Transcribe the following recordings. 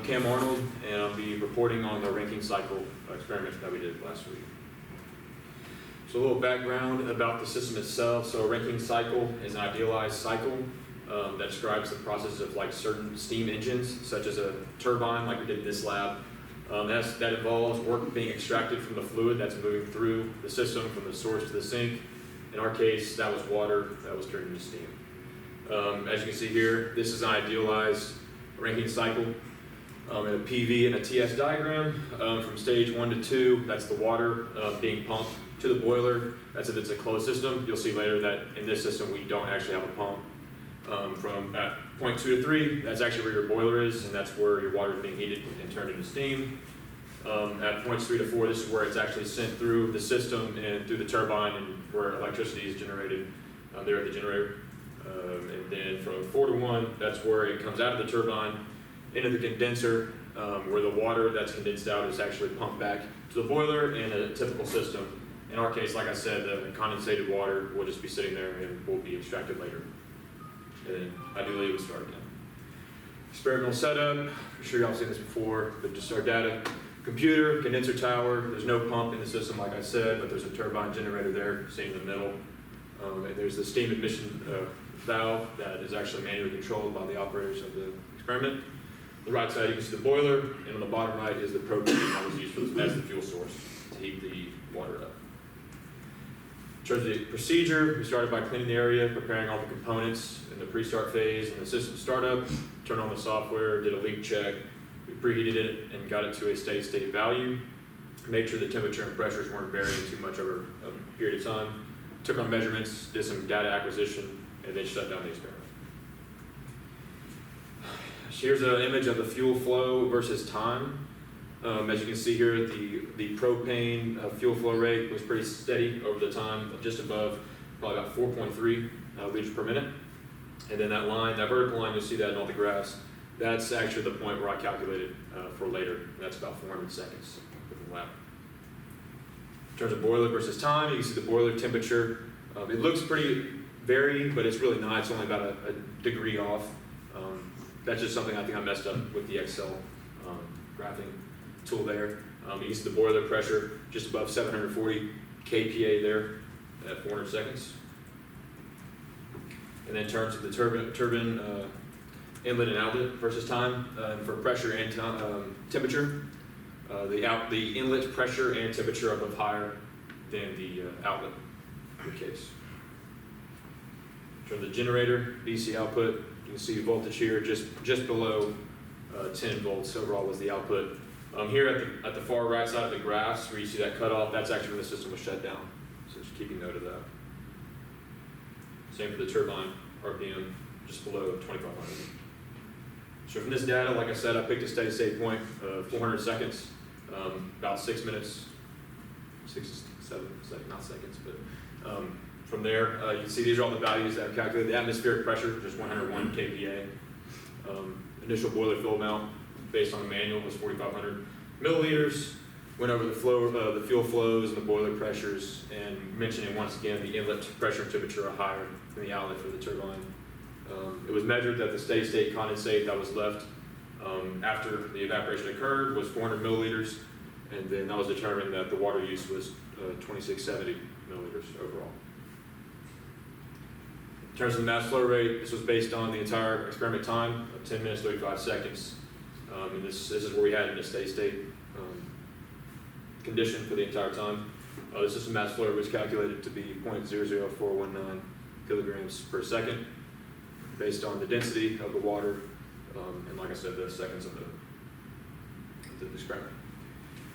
Cam Arnold, and I'll be reporting on the ranking cycle experiment that we did last week. So a little background about the system itself. So a ranking cycle is an idealized cycle that describes the process of like certain steam engines, such as a turbine like we did in this lab. That involves work being extracted from the fluid that's moving through the system from the source to the sink. In our case, that was water that was turned into steam. As you can see here, this is an idealized ranking cycle. In a PV and a TS diagram, from stage 1 to 2, that's the water being pumped to the boiler. That's if it's a closed system. You'll see later that in this system we don't actually have a pump. From at point 2 to 3, that's actually where your boiler is, and that's where your water is being heated and turned into steam. At points 3 to 4, this is where it's actually sent through the system and through the turbine, and where electricity is generated there at the generator. And then from 4 to 1, that's where it comes out of the turbine into the condenser, where the water that's condensed out is actually pumped back to the boiler in a typical system. In our case, like I said, the condensated water will just be sitting there and will be extracted later. And ideally, we start again. Experimental setup, I'm sure y'all have seen this before, but just our data. Computer, condenser tower, there's no pump in the system like I said, but there's a turbine generator there, sitting in the middle. And there's the steam admission valve that is actually manually controlled by the operators of the experiment. On the right side, you can see the boiler, and on the bottom right is the propane that was used as the fuel source to heat the water up. In terms of the procedure, we started by cleaning the area, preparing all the components in the pre-start phase and the system startup, turned on the software, did a leak check, we preheated it and got it to a steady state value, made sure the temperature and pressures weren't varying too much over a period of time, took on measurements, did some data acquisition, and then shut down the experiment. Here's an image of the fuel flow versus time. As you can see here, the propane fuel flow rate was pretty steady over the time, just above probably about 4.3 liters per minute. And then that line, that vertical line, you'll see that in all the graphs. That's actually the point where I calculated for later. That's about 400 seconds with the lab. In terms of boiler versus time, you can see the boiler temperature. It looks pretty varying, but it's really not. It's only about a degree off. That's just something I think I messed up with the Excel graphing tool there. You can see the boiler pressure just above 740 kPa there at 400 seconds. And then in terms of the turbine inlet and outlet versus time, for pressure and temperature, the inlet pressure and temperature are both higher than the outlet in the case. In terms of the generator, DC output, you can see voltage here just below 10 volts overall was the output. Here at the far right side of the graphs where you see that cutoff, that's actually when the system was shut down. So just keeping note of that. Same for the turbine RPM, just below 2,500. So from this data, like I said, I picked a steady state point of 400 seconds, about 6 minutes, 6 to 7 seconds, not seconds, but from there, you can see these are all the values that I've calculated. The atmospheric pressure, just 101 kPa. Initial boiler fill amount, based on the manual, was 4,500 milliliters. Went over the flow, the fuel flows and the boiler pressures, and mentioning once again the inlet pressure and temperature are higher than the outlet for the turbine. It was measured that the steady state condensate that was left after the evaporation occurred was 400 milliliters, and then that was determined that the water use was 2670 milliliters overall. In terms of the mass flow rate, this was based on the entire experiment time of 10 minutes, 35 seconds. And this is where we had in a steady state condition for the entire time. The system mass flow rate was calculated to be 0.00419 kilograms per second based on the density of the water and, like I said, the seconds of the experiment.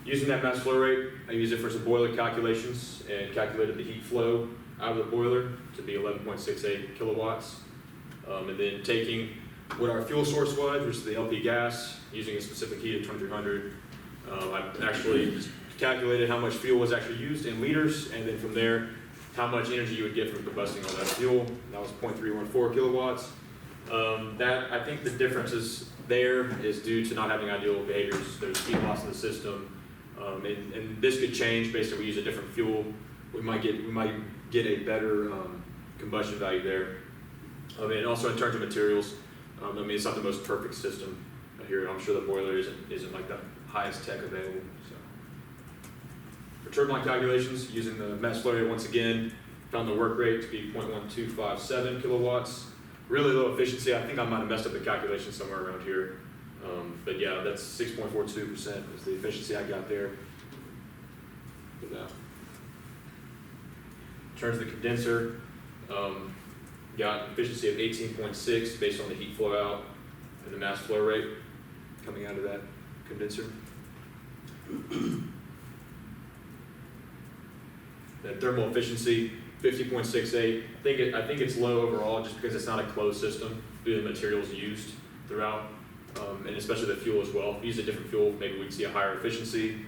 Using that mass flow rate, I used it for some boiler calculations and calculated the heat flow out of the boiler to be 11.68 kilowatts. And then taking what our fuel source was, which is the LP gas, using a specific heat of 2300. I actually calculated how much fuel was actually used in liters, and then from there, how much energy you would get from combusting all that fuel. That was 0.314 kilowatts. I think the differences there is due to not having ideal behaviors. There's heat loss in the system, and this could change based on we use a different fuel. We might get a better combustion value there. And also in terms of materials, it's not the most perfect system here. I'm sure the boiler isn't like the highest tech available. So for turbine calculations, using the mass flow rate once again, found the work rate to be 0.1257 kilowatts. Really low efficiency. I think I might have messed up the calculation somewhere around here. But yeah, that's 6.42% is the efficiency I got there. For that. In terms of the condenser, got efficiency of 18.6 based on the heat flow out and the mass flow rate coming out of that condenser. Then thermal efficiency, 50.68. I think it's low overall just because it's not a closed system due to the materials used throughout, and especially the fuel as well. If we use a different fuel, maybe we'd see a higher efficiency.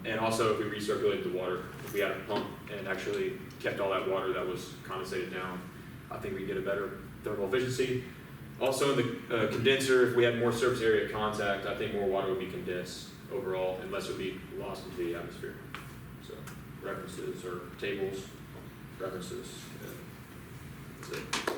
And also if we recirculated the water, if we had a pump and actually kept all that water that was condensated down, I think we'd get a better thermal efficiency. Also in the condenser, if we had more surface area contact, I think more water would be condensed overall and less would be lost into the atmosphere. So references or tables, references, that's it.